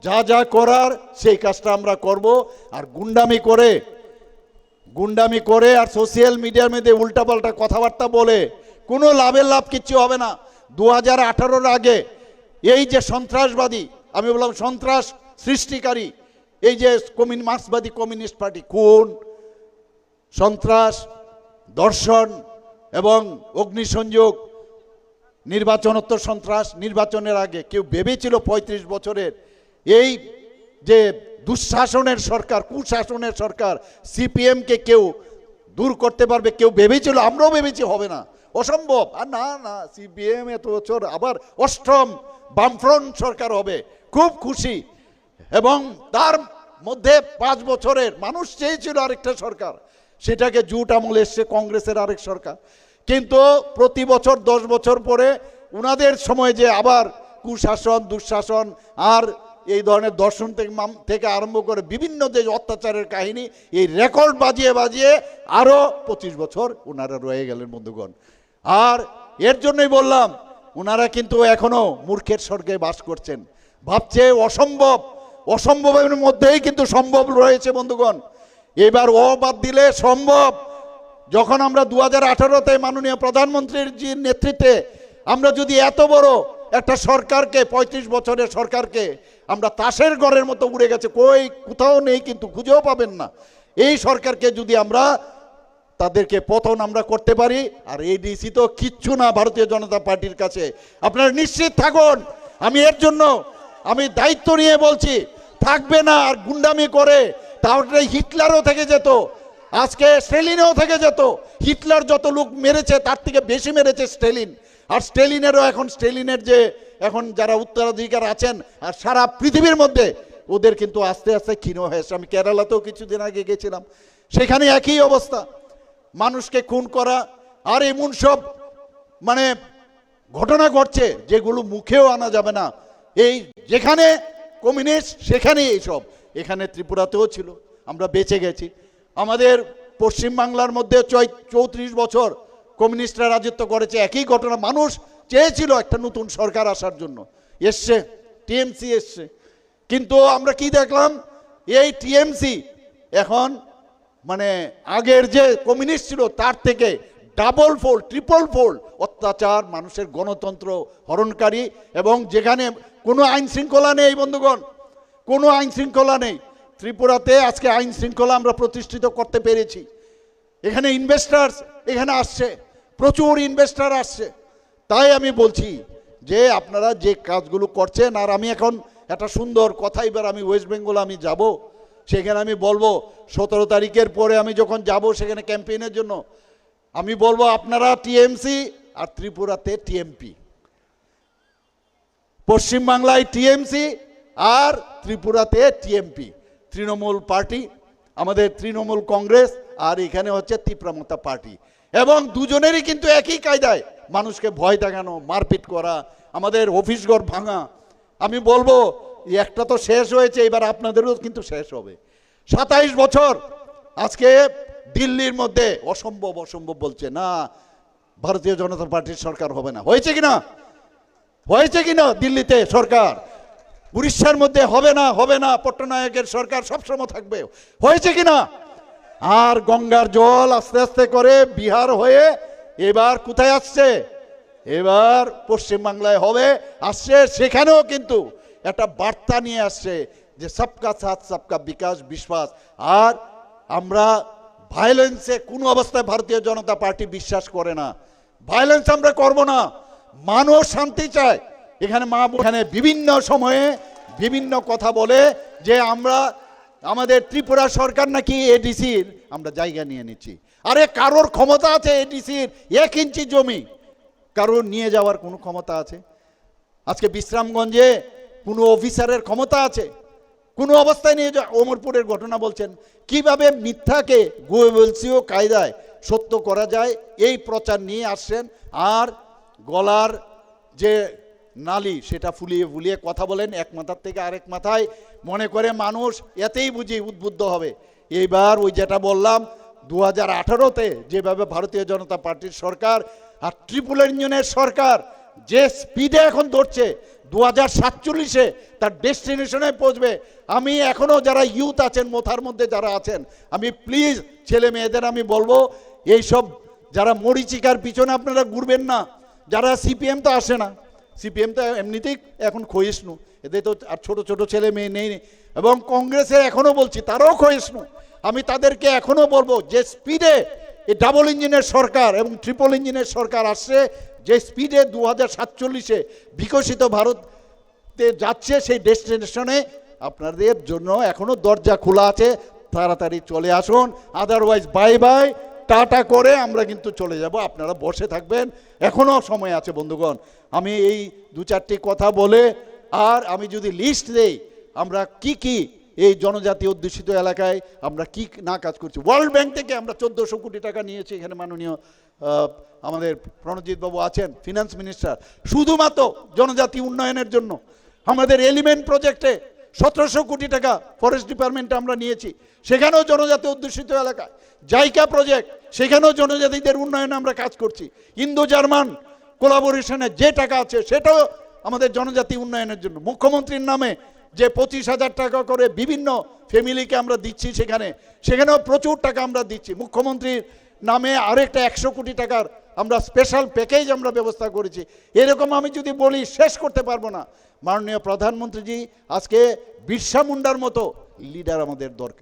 যা যা করার সেই কাজটা আমরা করব। আর গুন্ডামি করে আর সোশ্যাল মিডিয়ার মধ্যে উল্টাপাল্টা কথাবার্তা বলে কোনো লাভ কিচ্ছু হবে না। 2018-র আগে এই যে সন্ত্রাসবাদী, আমি বললাম সন্ত্রাস সৃষ্টিকারী, এই যে মার্ক্সবাদী কমিউনিস্ট পার্টি, খুন, সন্ত্রাস, ধর্ষণ এবং অগ্নিসংযোগ, নির্বাচনোত্তর সন্ত্রাস, নির্বাচনের আগে কেউ ভেবেছিল 35 বছরের এই যে দুঃশাসনের সরকার, কুশাসনের সরকার, সিপিএমকে কেউ দূর করতে পারবে? কেউ ভেবেছিল? আমরাও ভেবেছি হবে না, অসম্ভব। আর না, সিপিএম এত বছর আবার 8ম বামফ্রন্ট সরকার হবে, খুব খুশি। এবং তার মধ্যে 5 বছরের মানুষ চেয়েছিল আরেকটা সরকার, সেটাকে জুট আমলে এসছে কংগ্রেসের আরেক সরকার। কিন্তু প্রতি বছর 10 বছর পরে উনাদের সময় যে আবার কুশাসন, দুঃশাসন আর এই ধরনের দর্শন থেকে আরম্ভ করে বিভিন্ন যে অত্যাচারের কাহিনী, এই রেকর্ড বাজিয়ে আরও 25 বছর ওনারা রয়ে গেলেন বন্ধুগণ। আর এর জন্যই বললাম, ওনারা কিন্তু এখনো মূর্খের স্বর্গে বাস করছেন, ভাবছে অসম্ভবের মধ্যেই কিন্তু সম্ভব রয়েছে বন্ধুগণ। এবার বাদ দিলে সম্ভব। যখন আমরা 2018-তে মাননীয় প্রধানমন্ত্রীর নেতৃত্বে আমরা যদি এত বড় একটা সরকারকে, 35 বছরের সরকারকে আমরা তাসের ঘরের মতো উড়ে গেছে, কোথাও নেই, কিন্তু খুঁজেও পাবেন না, এই সরকারকে যদি আমরা তাদেরকে পতন আমরা করতে পারি, আর এডিসি তো কিচ্ছু না ভারতীয় জনতা পার্টির কাছে, আপনারা নিশ্চিত থাকুন। এর জন্য আমি দায়িত্ব নিয়ে বলছি, থাকবে না। আর গুন্ডামি করে তাহলে হিটলারও থেকে যেত, আজকে স্টেলিনও থেকে যেত। হিটলার যত লোক মেরেছে তার থেকে বেশি মেরেছে স্টেলিন। আর স্টেলিনেরও স্টেলিনের যে এখন যারা উত্তরাধিকার আছেন আর সারা পৃথিবীর মধ্যে, ওদের কিন্তু আস্তে আস্তে ক্ষীণ হয়েছে। আমি কেরালাতেও কিছুদিন আগে গেছিলাম, সেখানে একই অবস্থা, মানুষকে খুন করা আর এমন সব ঘটনা ঘটছে যেগুলো মুখেও আনা যাবে না। এই যেখানে কমিউনিস্ট সেখানেই এইসব, এখানে ত্রিপুরাতেও ছিল, আমরা বেঁচে গেছি। আমাদের পশ্চিমবাংলার মধ্যে 34 বছর কমিউনিস্টরা রাজত্ব করেছে, একই ঘটনা। মানুষ চেয়েছিল একটা নতুন সরকার আসার জন্য, এসছে, টিএমসি এসছে, কিন্তু আমরা কি দেখলাম, এই টিএমসি এখন আগের যে কমিউনিস্ট ছিল তার থেকে ডাবল ফোল্ড, ট্রিপল ফোল্ড অত্যাচার, মানুষের গণতন্ত্র হরণকারী। এবং যেখানে কোনো আইন শৃঙ্খলা নেই বন্ধুগণ, কোনো আইন শৃঙ্খলা নেই। ত্রিপুরাতে আজকে আইন শৃঙ্খলা আমরা প্রতিষ্ঠিত করতে পেরেছি। এখানে ইনভেস্টার্স এখানে আসছে, প্রচুর ইনভেস্টার আসছে। তাই আমি বলছি যে আপনারা যে কাজগুলো করছেন, আর আমি এখন একটা সুন্দর কথা, এবার আমি ওয়েস্ট বেঙ্গল আমি যাব, সেখানে আমি বলবো 17 তারিখের পরে আমি যখন যাব সেখানে ক্যাম্পেইনের জন্য, আমি বলবো আপনারা টিএমসি আর ত্রিপুরাতে টিএমপি, পশ্চিমবাংলায় টিএমসি আর ত্রিপুরাতে টিএমপি, তৃণমূল পার্টি, আমাদের তৃণমূল কংগ্রেস, আর এখানে হচ্ছে তীব্রমতা পার্টি। এবং দুজনেরই কিন্তু একই কায়দায় মানুষকে ভয় দেখানো, মারপিট করা, আমাদের অফিসঘর ভাঙা। আমি বলবো একটা তো শেষ হয়েছে, এবার আপনাদেরও কিন্তু শেষ হবে। 27 বছর আজকে দিল্লির মধ্যে অসম্ভব বলছে না, ভারতীয় জনতা পার্টির সরকার হবে না। হয়েছে কিনা দিল্লিতে সরকার? উড়িষ্যার মধ্যে হবে না, পট্টনায়কের সরকার সবসময় থাকবে। হয়েছে কিনা? আর গঙ্গার জল আস্তে আস্তে করে বিহার হয়ে এবার কোথায় আসছে? এবার পশ্চিমবাংলায় আসছে। সেখানেও কিন্তু একটা বার্তা নিয়ে আসছে যে সবকা সাথ সবকা বিকাশ, বিশ্বাস। আর আমরা ভায়োলেন্সে কোনো অবস্থায় ভারতীয় জনতা পার্টি বিশ্বাস করে না, ভায়োলেন্স আমরা করব না। মানুষ শান্তি চায়। এখানে বিভিন্ন সময়ে বিভিন্ন কথা বলে যে আমাদের ত্রিপুরা সরকার নাকি এডিসির আমরা জায়গা নিয়ে নিচ্ছি। আরে কারোর ক্ষমতা আছে এডিসির 1 ইঞ্চি জমি কারোর নিয়ে যাওয়ার কোনো ক্ষমতা আছে? আজকে বিশ্রামগঞ্জে কোনো অফিসারের ক্ষমতা আছে? কোনো অবস্থায় নিয়ে যাওয়া। ওমরপুরের ঘটনা বলছেন, কিভাবে মিথ্যাকে গোয়েবলসীয় কায়দায় সত্য করা যায়, এই প্রচার নিয়ে আসছেন। আর গলার যে নালি সেটা ফুলিয়ে কথা বলেন এক মাথার থেকে আরেক মাথায়, মনে করে মানুষ এতেই বুঝি উদ্বুদ্ধ হবে। এইবার ওই যেটা বললাম 2018-তে যেভাবে ভারতীয় জনতা পার্টির সরকার আর ট্রিপল ইঞ্জিনের সরকার যে স্পিডে এখন ধরছে 2047-এ তার ডেস্টিনেশনে পৌঁছবে। আমি এখনো যারা ইউথ আছেন, মোথার মধ্যে যারা আছেন, আমি প্লিজ ছেলে মেয়েদের আমি বলবো, এইসব যারা মরিচিকার পিছনে আপনারা ঘুরবেন না। যারা সিপিএম তো আসে না, সিপিএম তো এমনিতেই এখন ক্ষয়িষ্ণু, এদের তো আর ছোট ছোট ছেলে মেয়ে নেই। এবং কংগ্রেসের এখনো বলছি তারাও ক্ষয়িষ্ণু। আমি তাদেরকে এখনো বলবো যে স্পিডে এই ডাবল ইঞ্জিনের সরকার এবং ট্রিপল ইঞ্জিনের সরকার আসছে, যে স্পিডে 2047-এ বিকশিত ভারতে যাচ্ছে, সেই ডেস্টিনেশনে আপনাদের জন্য এখনো দরজা খোলা আছে, তাড়াতাড়ি চলে আসুন। আদারওয়াইজ বাই বাই, টাটা করে আমরা কিন্তু চলে যাব, আপনারা বসে থাকবেন, এখনো সময় আছে বন্ধুগণ। আমি এই দু চারটি কথা বলে, আর আমি যদি লিস্ট দেই আমরা কি কি এই জনজাতি অধ্যুষিত এলাকায় আমরা কি না কাজ করছি। ওয়ার্ল্ড ব্যাংক থেকে আমরা 1400 কোটি টাকা নিয়েছি, এখানে মাননীয় আমাদের প্রণজিৎ বাবু আছেন, ফিনান্স মিনিস্টার, শুধুমাত্র জনজাতি উন্নয়নের জন্য। আমাদের এলিমেন্ট প্রজেক্টে 1700 কোটি টাকা ফরেস্ট ডিপার্টমেন্টে আমরা নিয়েছি, সেখানেও জনজাতি অধ্যুষিত এলাকায়। জাইকা প্রজেক্ট, সেখানেও জনজাতিদের উন্নয়নে আমরা কাজ করছি। ইন্দো জার্মান কোলাবোরেশনে যে টাকা আছে সেটাও আমাদের জনজাতি উন্নয়নের জন্য। মুখ্যমন্ত্রীর নামে যে 25,000 টাকা করে বিভিন্ন ফ্যামিলিকে আমরা দিচ্ছি, সেখানেও প্রচুর টাকা আমরা দিচ্ছি। মুখ্যমন্ত্রীর নামে আরেকটা 100 কোটি টাকার আমরা স্পেশাল প্যাকেজ আমরা ব্যবস্থা করেছি। এরকম আমি যদি বলি শেষ করতে পারবো না। মাননীয় প্রধানমন্ত্রীজি, আজকে বিরসা মুন্ডার মতো লিডার আমাদের দরকার।